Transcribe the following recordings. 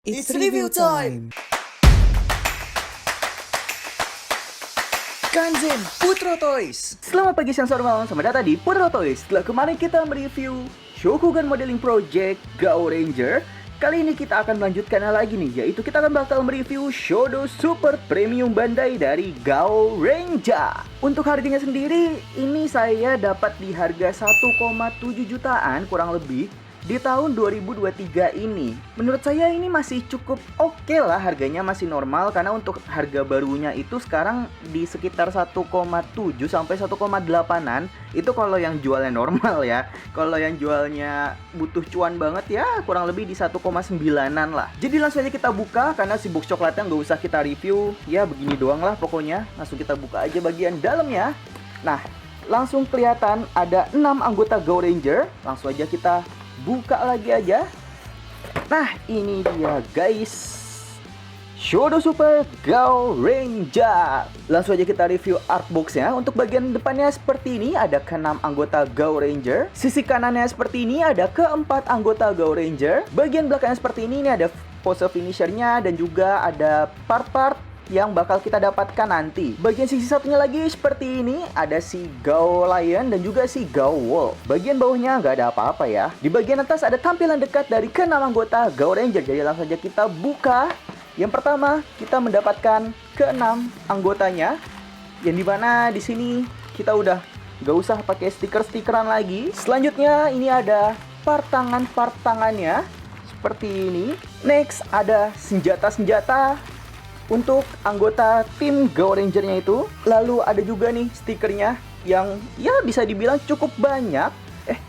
It's review time! Kanzen Putro Toys. Selamat pagi, siang, sore, malam. Selamat datang di Putro Toys. Setelah kemarin kita mereview Shokugan Modeling Project Gao Ranger, kali ini kita akan melanjutkan lagi nih, yaitu kita akan bakal mereview Shodo Super Premium Bandai dari Gao Ranger. Untuk harganya sendiri, ini saya dapat di harga 1,7 jutaan kurang lebih di tahun 2023 ini. Menurut saya ini masih cukup oke lah, harganya masih normal karena untuk harga barunya itu sekarang di sekitar 1,7 sampai 1,8an. Itu kalau yang jualnya normal ya. Kalau yang jualnya butuh cuan banget ya kurang lebih di 1,9an lah. Jadi langsung aja kita buka karena si box coklatnya nggak usah kita review. Ya begini doang lah pokoknya. Langsung kita buka aja bagian dalamnya. Nah, langsung kelihatan ada 6 anggota Gao Ranger. Langsung aja kita buka lagi aja. Nah, ini dia guys, Shodo Super Gao Ranger. Langsung aja kita review artboxnya. Untuk bagian depannya seperti ini, ada ke-6 anggota Gao Ranger. Sisi kanannya seperti ini, ada ke-4 anggota Gao Ranger. Bagian belakangnya seperti ini ada pose finishernya dan juga ada part-part yang bakal kita dapatkan nanti. Bagian sisi satunya lagi seperti ini, ada si Gao Lion dan juga si Gao Wolf. Bagian bawahnya nggak ada apa-apa ya. Di bagian atas ada tampilan dekat dari ke-6 anggota Gao Ranger. Jadi langsung saja kita buka. Yang pertama, kita mendapatkan ke-6 anggotanya, yang dimana di sini kita udah nggak usah pakai stiker-stikeran lagi. Selanjutnya ini ada part tangannya seperti ini. Next ada senjata-senjata untuk anggota tim Gao Ranger-nya itu. Lalu ada juga nih stikernya yang ya bisa dibilang cukup banyak.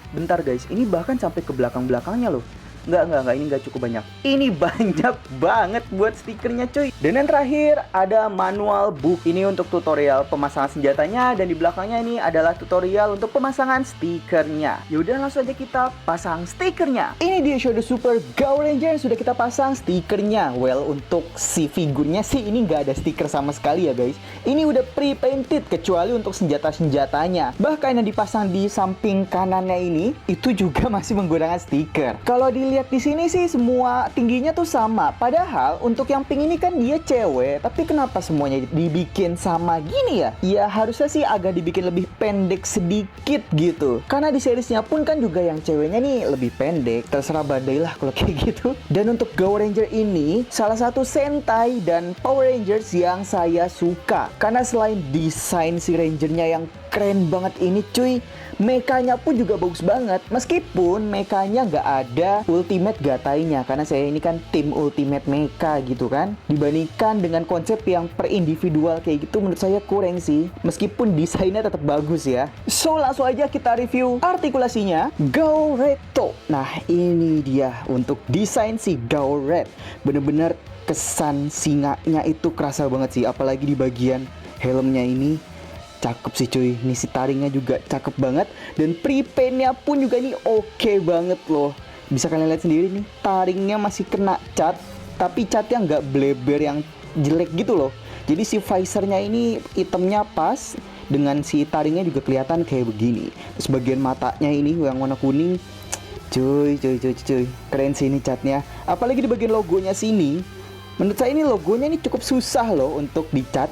Bentar guys, ini bahkan sampai ke belakang-belakangnya loh. Enggak, ini nggak cukup banyak. Ini banyak banget buat stikernya cuy. Dan yang terakhir ada manual book. Ini untuk tutorial pemasangan senjatanya. Dan di belakangnya ini adalah tutorial untuk pemasangan stikernya. Yaudah langsung aja kita pasang stikernya. Ini dia Shodo Super Gao Ranger yang sudah kita pasang stikernya. Well, untuk si figurnya sih ini nggak ada stiker sama sekali ya guys. Ini udah pre-painted kecuali untuk senjata-senjatanya. Bahkan yang dipasang di samping kanannya ini itu juga masih menggunakan stiker. Kalau dilihat di sini sih semua tingginya tuh sama. Padahal untuk yang pink ini kan dia cewek, tapi kenapa semuanya dibikin sama gini ya? Ya harusnya sih agak dibikin lebih pendek sedikit gitu. Karena di seriesnya pun kan juga yang ceweknya nih lebih pendek. Terserah Bandai lah kalau kayak gitu. Dan untuk Gao Ranger ini salah satu Sentai dan Power Rangers yang saya suka. Karena selain desain si Rangernya yang keren banget ini cuy, mekanya pun juga bagus banget. Meskipun mekanya nggak ada ultimate gatainya, karena saya ini kan tim ultimate mecha gitu kan. Dibandingkan dengan konsep yang per individual kayak gitu, menurut saya kurang sih. Meskipun desainnya tetap bagus ya. So langsung aja kita review artikulasinya. Gao Reto. Nah ini dia untuk desain si Gao Red. Bener-bener kesan singanya itu kerasa banget sih. Apalagi di bagian helmnya ini. Cakep sih cuy, ini si taringnya juga cakep banget. Dan pre-paintnya pun juga ini oke banget loh. Bisa kalian lihat sendiri nih, taringnya masih kena cat, tapi catnya nggak bleber yang jelek gitu loh. Jadi si visornya ini hitamnya pas, dengan si taringnya juga kelihatan kayak begini. Terus bagian matanya ini yang warna kuning, cuy, keren sih ini catnya. Apalagi di bagian logonya sini, menurut saya ini logonya ini cukup susah loh untuk dicat.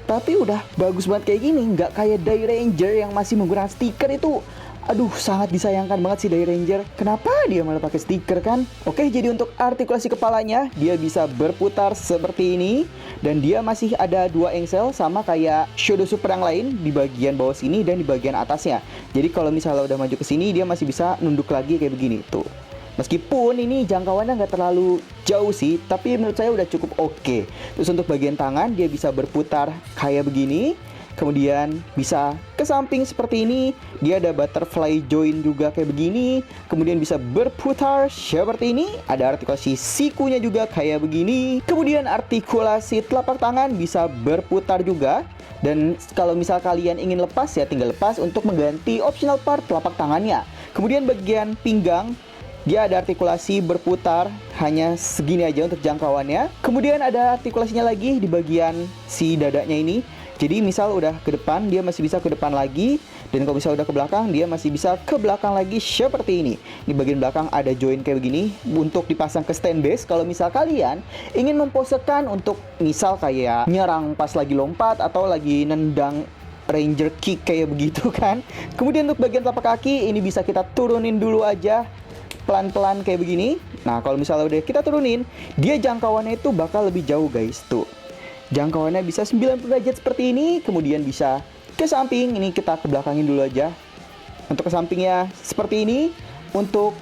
Tapi udah bagus banget kayak gini, nggak kayak Dai Ranger yang masih menggunakan stiker itu. Aduh, sangat disayangkan banget sih Dai Ranger. Kenapa dia malah pakai stiker kan? Oke, jadi untuk artikulasi kepalanya, dia bisa berputar seperti ini. Dan dia masih ada 2 engsel sama kayak Shodo Super yang lain di bagian bawah sini dan di bagian atasnya. Jadi kalau misalnya udah maju ke sini, dia masih bisa nunduk lagi kayak begini tuh. Meskipun ini jangkauannya nggak terlalu jauh sih, tapi menurut saya udah cukup oke. Terus untuk bagian tangan dia bisa berputar kayak begini, kemudian bisa ke samping seperti ini. Dia ada butterfly joint juga kayak begini, kemudian bisa berputar seperti ini. Ada artikulasi sikunya juga kayak begini. Kemudian artikulasi telapak tangan bisa berputar juga. Dan kalau misal kalian ingin lepas ya tinggal lepas untuk mengganti optional part telapak tangannya. Kemudian bagian pinggang, dia ada artikulasi berputar hanya segini aja untuk jangkauannya. Kemudian ada artikulasinya lagi di bagian si dadanya ini. Jadi misal udah ke depan, dia masih bisa ke depan lagi. Dan kalau misal udah ke belakang, dia masih bisa ke belakang lagi seperti ini. Di bagian belakang ada join kayak begini untuk dipasang ke stand base. Kalau misal kalian ingin memposekan untuk misal kayak nyerang pas lagi lompat atau lagi nendang ranger kick kayak begitu kan. Kemudian untuk bagian telapak kaki ini bisa kita turunin dulu aja pelan-pelan kayak begini. Nah kalau misalnya udah kita turunin, dia jangkauannya itu bakal lebih jauh guys. Tuh, jangkauannya bisa 90 derajat seperti ini. Kemudian bisa ke samping, ini kita ke belakangin dulu aja. Untuk ke sampingnya seperti ini. Untuk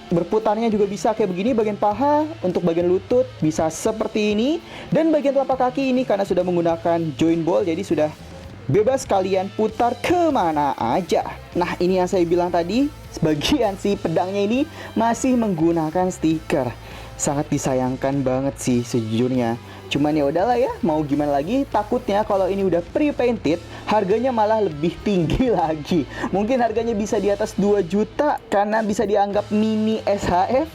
berputarnya juga bisa kayak begini. Bagian paha, untuk bagian lutut bisa seperti ini. Dan bagian telapak kaki ini karena sudah menggunakan joint ball, jadi sudah bebas kalian putar kemana aja. Nah ini yang saya bilang tadi, sebagian si pedangnya ini masih menggunakan stiker. Sangat disayangkan banget sih sejujurnya. Cuman ya udahlah ya, mau gimana lagi. Takutnya kalau ini udah pre-painted, harganya malah lebih tinggi lagi. Mungkin harganya bisa di atas 2 juta karena bisa dianggap mini SHF.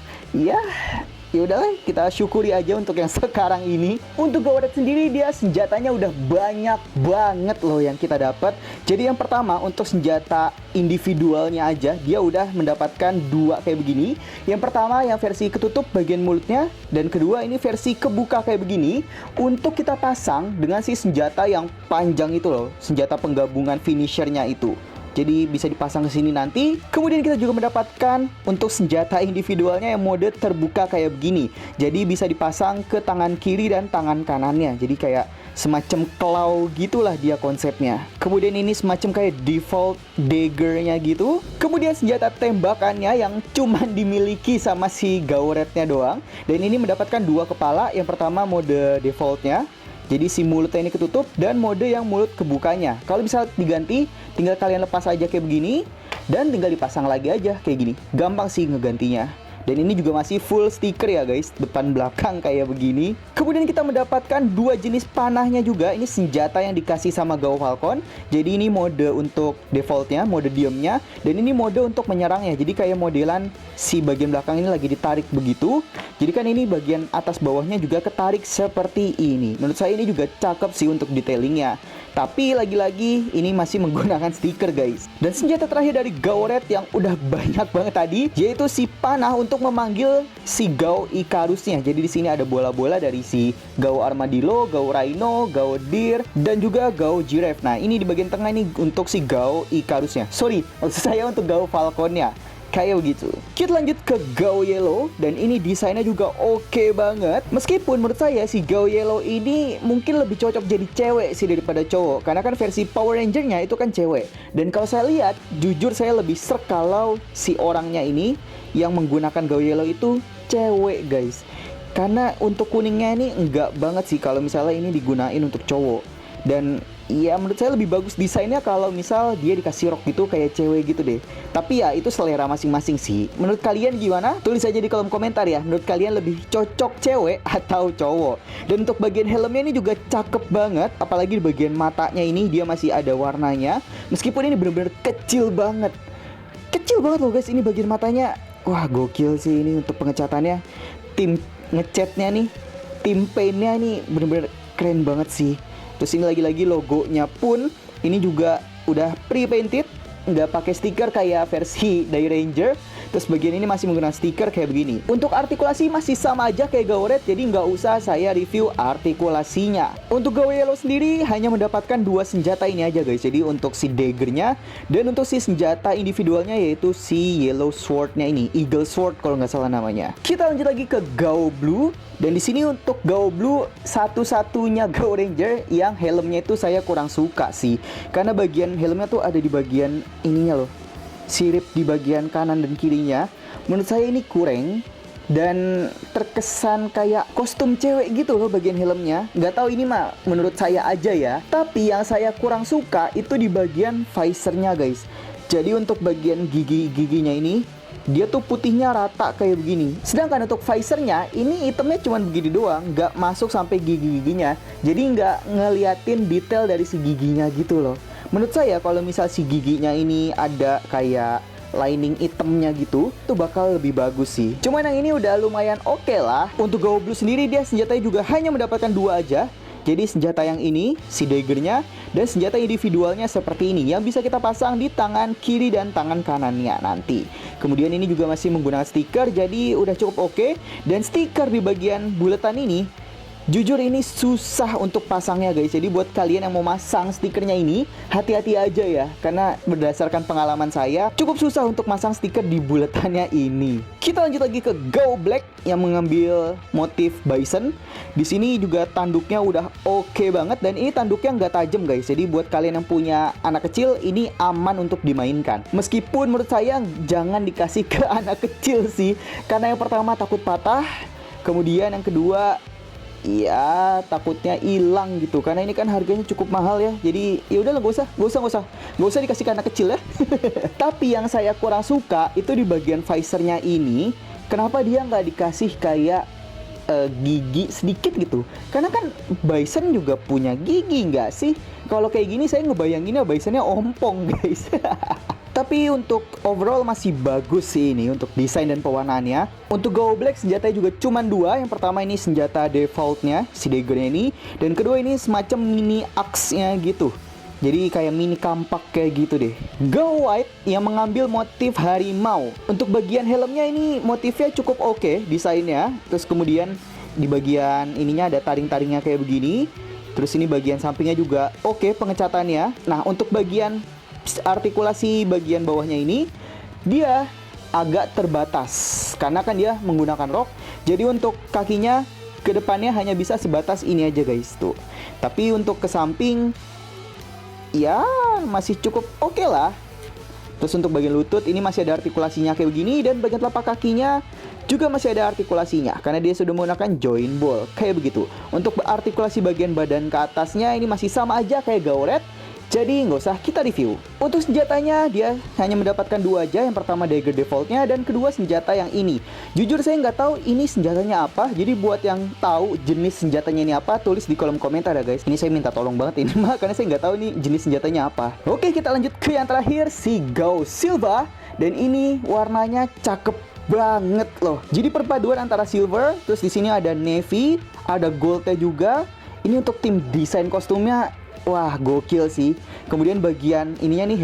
Ya udahlah, kita syukuri aja untuk yang sekarang ini. Untuk Gawret sendiri, dia senjatanya udah banyak banget loh yang kita dapat. Jadi yang pertama untuk senjata individualnya aja, dia udah mendapatkan 2 kayak begini. Yang pertama yang versi ketutup bagian mulutnya, dan kedua ini versi kebuka kayak begini. Untuk kita pasang dengan si senjata yang panjang itu loh, senjata penggabungan finishernya itu. Jadi bisa dipasang ke sini nanti. Kemudian kita juga mendapatkan untuk senjata individualnya yang mode terbuka kayak begini. Jadi bisa dipasang ke tangan kiri dan tangan kanannya. Jadi kayak semacam claw gitulah dia konsepnya. Kemudian ini semacam kayak default daggernya gitu. Kemudian senjata tembakannya yang cuman dimiliki sama si Gawretnya doang. Dan ini mendapatkan 2 kepala. Yang pertama mode defaultnya, jadi si mulutnya ini ketutup, dan mode yang mulut kebukanya. Kalau bisa diganti, tinggal kalian lepas aja kayak begini, dan tinggal dipasang lagi aja kayak gini. Gampang sih ngegantinya. Dan ini juga masih full stiker ya guys, depan belakang kayak begini. Kemudian kita mendapatkan 2 jenis panahnya juga. Ini senjata yang dikasih sama Gao Falcon. Jadi ini mode untuk defaultnya, mode diamnya, dan ini mode untuk menyerangnya. Jadi kayak modelan si bagian belakang ini lagi ditarik begitu. Jadi kan ini bagian atas bawahnya juga ketarik seperti ini. Menurut saya ini juga cakep sih untuk detailingnya. Tapi lagi-lagi ini masih menggunakan stiker guys. Dan senjata terakhir dari Gawret yang udah banyak banget tadi, yaitu si panah untuk memanggil si Gao Icarusnya. Jadi di sini ada bola-bola dari si Gao Armadillo, Gao Rhino, Gao Deer, dan juga Gao Giraffe. Nah ini di bagian tengah ini untuk si Gao Icarusnya. Sorry, maksud saya untuk Gao Falconnya. Kayak begitu. Kita lanjut ke Gao Yellow, dan ini desainnya juga oke banget. Meskipun menurut saya si Gao Yellow ini mungkin lebih cocok jadi cewek sih daripada cowok, karena kan versi Power Ranger-nya itu kan cewek. Dan kalau saya lihat, jujur saya lebih serk kalau si orangnya ini yang menggunakan Gao Yellow itu cewek guys. Karena untuk kuningnya ini enggak banget sih kalau misalnya ini digunain untuk cowok. Dan ya menurut saya lebih bagus desainnya kalau misal dia dikasih rok gitu kayak cewek gitu deh. Tapi ya itu selera masing-masing sih. Menurut kalian gimana? Tulis aja di kolom komentar ya. Menurut kalian lebih cocok cewek atau cowok? Dan untuk bagian helmnya ini juga cakep banget. Apalagi di bagian matanya ini dia masih ada warnanya. Meskipun ini bener-bener kecil banget. Kecil banget loh guys ini bagian matanya. Wah gokil sih ini untuk pengecatannya. Tim ngecatnya nih, tim paintnya nih bener-bener keren banget sih. Terus ini lagi-lagi logonya pun ini juga udah pre-painted, nggak pakai stiker kayak versi dari Ranger. Terus bagian ini masih menggunakan stiker kayak begini. Untuk artikulasi masih sama aja kayak Gawret, jadi nggak usah saya review artikulasinya. Untuk Gao Yellow sendiri hanya mendapatkan 2 senjata ini aja guys. Jadi untuk si daggernya dan untuk si senjata individualnya yaitu si Yellow Swordnya ini, Eagle Sword kalau nggak salah namanya. Kita lanjut lagi ke Gao Blue. Dan di sini untuk Gao Blue satu-satunya Gao Ranger yang helmnya itu saya kurang suka sih. Karena bagian helmnya tuh ada di bagian ininya loh, sirip di bagian kanan dan kirinya. Menurut saya ini kurang dan terkesan kayak kostum cewek gitu loh bagian helmnya. Nggak tahu ini mah menurut saya aja ya. Tapi yang saya kurang suka itu di bagian visornya guys. Jadi untuk bagian gigi-giginya ini dia tuh putihnya rata kayak begini. Sedangkan untuk visornya ini hitamnya cuma begini doang, nggak masuk sampai gigi-giginya. Jadi nggak ngeliatin detail dari si giginya gitu loh. Menurut saya kalau misal si giginya ini ada kayak lining hitamnya gitu, itu bakal lebih bagus sih. Cuman yang ini udah lumayan oke lah. Untuk Gao Blue sendiri dia senjatanya juga hanya mendapatkan 2 aja. Jadi senjata yang ini, si daggernya, dan senjata individualnya seperti ini, yang bisa kita pasang di tangan kiri dan tangan kanannya nanti. Kemudian ini juga masih menggunakan stiker, jadi udah cukup oke. Dan stiker di bagian buletan ini, jujur ini susah untuk pasangnya guys. Jadi buat kalian yang mau masang stikernya ini, hati-hati aja ya. Karena berdasarkan pengalaman saya, cukup susah untuk masang stiker di buletannya ini. Kita lanjut lagi ke Go Black yang mengambil motif bison. Di sini juga tanduknya udah oke banget. Dan ini tanduknya nggak tajam guys. Jadi buat kalian yang punya anak kecil, ini aman untuk dimainkan. Meskipun menurut saya jangan dikasih ke anak kecil sih. Karena yang pertama takut patah. Kemudian yang kedua, iya, takutnya hilang gitu. Karena ini kan harganya cukup mahal ya. Jadi ya udahlah, gak usah dikasih ke anak kecil ya. Tapi yang saya kurang suka itu di bagian visornya ini. Kenapa dia nggak dikasih kayak gigi sedikit gitu? Karena kan bison juga punya gigi nggak sih? Kalau kayak gini saya ngebayanginnya bisonnya ompong guys. Tapi untuk overall masih bagus sih ini untuk desain dan pewarnaannya. Untuk Go Black senjatanya juga cuma dua. Yang pertama ini senjata defaultnya, si daggernya ini. Dan kedua ini semacam mini axe-nya gitu. Jadi kayak mini kampak kayak gitu deh. Go White yang mengambil motif harimau. Untuk bagian helmnya ini motifnya cukup oke desainnya. Terus kemudian di bagian ininya ada taring-taringnya kayak begini. Terus ini bagian sampingnya juga oke pengecatannya. Nah untuk bagian artikulasi bagian bawahnya ini dia agak terbatas karena kan dia menggunakan rok. Jadi untuk kakinya ke depannya hanya bisa sebatas ini aja guys tuh. Tapi untuk ke samping ya masih cukup oke lah. Terus untuk bagian lutut ini masih ada artikulasinya kayak begini. Dan bagian telapak kakinya juga masih ada artikulasinya karena dia sudah menggunakan joint ball kayak begitu. Untuk artikulasi bagian badan ke atasnya ini masih sama aja kayak Gawret. Jadi nggak usah kita review. Untuk senjatanya dia hanya mendapatkan dua aja. Yang pertama dagger defaultnya dan kedua senjata yang ini. Jujur saya nggak tahu ini senjatanya apa. Jadi buat yang tahu jenis senjatanya ini apa, tulis di kolom komentar ya guys. Ini saya minta tolong banget ini mah karena saya nggak tahu nih jenis senjatanya apa. Oke, kita lanjut ke yang terakhir, si Go Silva. Dan ini warnanya cakep banget loh. Jadi perpaduan antara silver, terus di sini ada navy, ada goldnya juga. Ini untuk tim desain kostumnya. Wah, gokil sih. Kemudian bagian ininya nih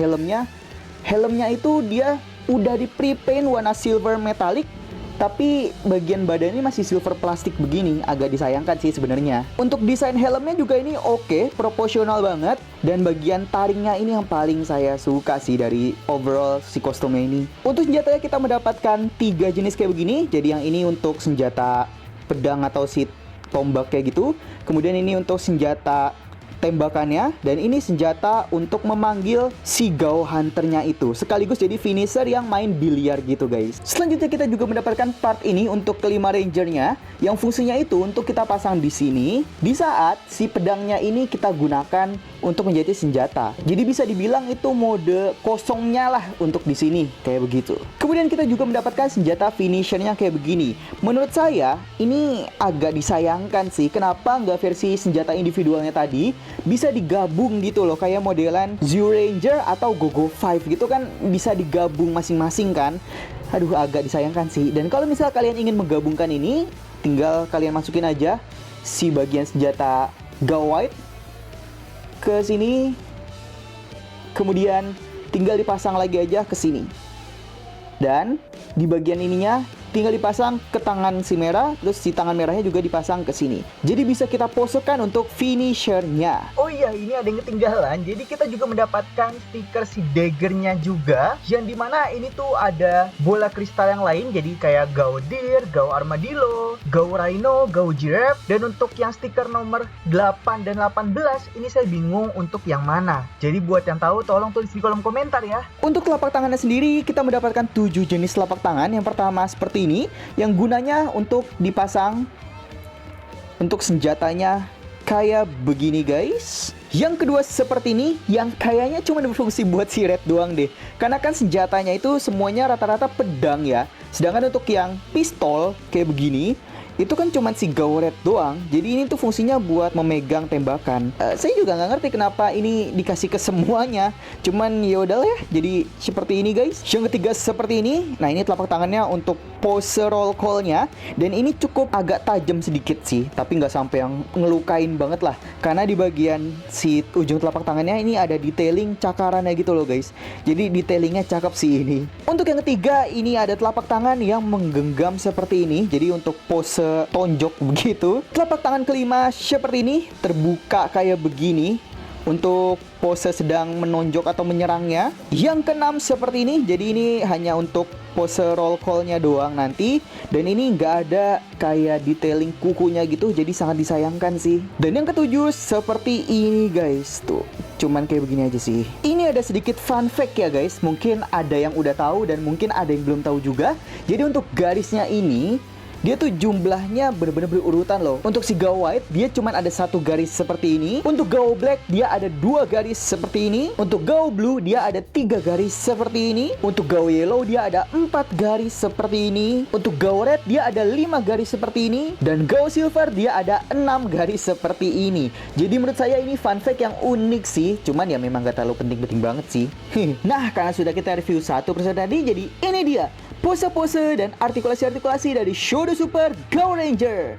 helmnya itu dia udah di pre-paint warna silver metallic. Tapi bagian badannya masih silver plastik begini. Agak disayangkan sih sebenarnya. Untuk desain helmnya juga ini oke, proporsional banget. Dan bagian taringnya ini yang paling saya suka sih dari overall si kostumnya ini. Untuk senjatanya kita mendapatkan 3 jenis kayak begini. Jadi yang ini untuk senjata pedang atau si tombak kayak gitu. Kemudian ini untuk senjata tembakannya, dan ini senjata untuk memanggil si Gao Hunter-nya itu, sekaligus jadi finisher yang main biliar gitu guys. Selanjutnya kita juga mendapatkan part ini untuk kelima rangernya, yang fungsinya itu untuk kita pasang di sini di saat si pedangnya ini kita gunakan untuk menjadi senjata. Jadi bisa dibilang itu mode kosongnya lah untuk di sini kayak begitu. Kemudian kita juga mendapatkan senjata finishernya kayak begini. Menurut saya ini agak disayangkan sih. Kenapa nggak versi senjata individualnya tadi bisa digabung gitu loh, kayak modelan Zyuranger atau Gogo 5 gitu kan, bisa digabung masing-masing kan. Aduh, agak disayangkan sih. Dan kalau misal kalian ingin menggabungkan ini, tinggal kalian masukin aja si bagian senjata Go White ke sini, kemudian tinggal dipasang lagi aja ke sini. Dan di bagian ininya tinggal dipasang ke tangan si merah, terus si tangan merahnya juga dipasang ke sini. Jadi bisa kita posekan untuk finishernya. Oh iya, ini ada yang ketinggalan. Jadi kita juga mendapatkan stiker si daggernya juga, yang dimana ini tuh ada bola kristal yang lain. Jadi kayak Gao Deer, Gao Armadillo, Gao Rhino, Gao Giraffe. Dan untuk yang stiker nomor 8 dan 18 ini saya bingung untuk yang mana. Jadi buat yang tahu tolong tulis di kolom komentar ya. Untuk telapak tangannya sendiri kita mendapatkan 7 jenis telapak tangan. Yang pertama seperti ini, yang gunanya untuk dipasang untuk senjatanya kayak begini guys. Yang kedua seperti ini, yang kayaknya cuma berfungsi buat si Red doang deh. Karena kan senjatanya itu semuanya rata-rata pedang ya. Sedangkan untuk yang pistol kayak begini, itu kan cuma si Gao Red doang. Jadi ini tuh fungsinya buat memegang tembakan. Saya juga nggak ngerti kenapa ini dikasih ke semuanya. Cuman ya udahlah ya. Jadi seperti ini guys. Yang ketiga seperti ini. Nah, ini telapak tangannya untuk pose roll call-nya. Dan ini cukup agak tajam sedikit sih, tapi nggak sampai yang ngelukain banget lah. Karena di bagian si ujung telapak tangannya ini ada detailing cakarannya gitu loh guys. Jadi detailingnya cakep sih ini. Untuk yang ketiga, ini ada telapak tangan yang menggenggam seperti ini. Jadi untuk pose tonjok begitu. Telapak tangan kelima seperti ini, terbuka kayak begini. Untuk pose sedang menonjok atau menyerangnya. Yang keenam seperti ini. Jadi ini hanya untuk pose roll call-nya doang nanti. Dan ini nggak ada kayak detailing kukunya gitu. Jadi sangat disayangkan sih. Dan yang ketujuh seperti ini guys. Tuh, cuman kayak begini aja sih. Ini ada sedikit fun fact ya guys. Mungkin ada yang udah tahu dan mungkin ada yang belum tahu juga. Jadi untuk garisnya ini, dia tuh jumlahnya bener-bener berurutan loh. Untuk si Gao White, dia cuma ada satu garis seperti ini. Untuk Gao Black, dia ada 2 garis seperti ini. Untuk Gao Blue, dia ada 3 garis seperti ini. Untuk Gao Yellow, dia ada 4 garis seperti ini. Untuk Gao Red, dia ada 5 garis seperti ini. Dan Gao Silver, dia ada 6 garis seperti ini. Jadi menurut saya ini fun fact yang unik sih. Cuman ya memang gak terlalu penting-penting banget sih. Nah, karena sudah kita review satu persatu tadi, jadi ini dia pose-pose dan artikulasi-artikulasi dari Shodo Super Gao Ranger.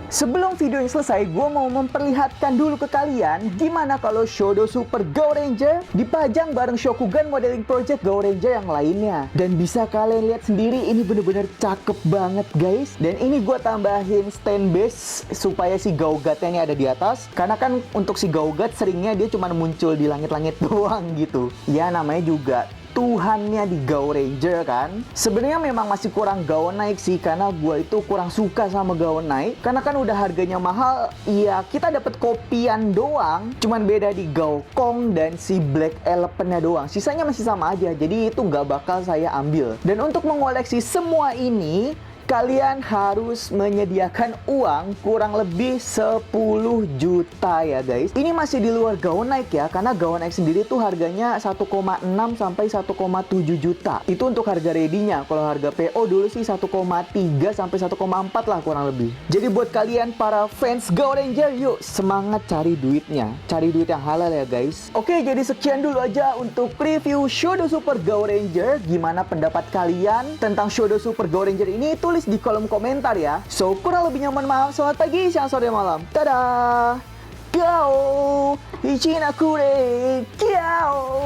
Sebelum video ini selesai, gue mau memperlihatkan dulu ke kalian gimana kalau Shodo Super Gao Ranger dipajang bareng Shokugan Modeling Project Gao Ranger yang lainnya. Dan bisa kalian lihat sendiri, ini bener-bener cakep banget guys. Dan ini gue tambahin stand base supaya si Gaugatnya ini ada di atas. Karena kan untuk si Gaugat seringnya dia cuma muncul di langit-langit doang gitu. Ya namanya juga Tuhannya di Gao Ranger kan. Sebenarnya memang masih kurang Gao Naik sih, karena gue itu kurang suka sama Gao Naik. Karena kan udah harganya mahal, ya kita dapat kopian doang. Cuman beda di Gao Kong dan si Black Elephant-nya doang. Sisanya masih sama aja, jadi itu nggak bakal saya ambil. Dan untuk mengoleksi semua ini, kalian harus menyediakan uang kurang lebih 10 juta ya guys. Ini masih di luar Gao Naik ya, karena Gao Naik sendiri tuh harganya 1,6 sampai 1,7 juta. Itu untuk harga ready-nya. Kalau harga PO dulu sih 1,3 sampai 1,4 lah kurang lebih. Jadi buat kalian para fans Gao Ranger, yuk semangat cari duitnya. Cari duit yang halal ya guys. Oke, jadi sekian dulu aja untuk review Shodo Super Gao Ranger. Gimana pendapat kalian tentang Shodo Super Gao Ranger ini? Tulis di kolom komentar ya. So, kurang lebihnya mohon maaf. Selamat pagi, siang, sore, malam. Dadah. Gao. Ichina kure. Gao.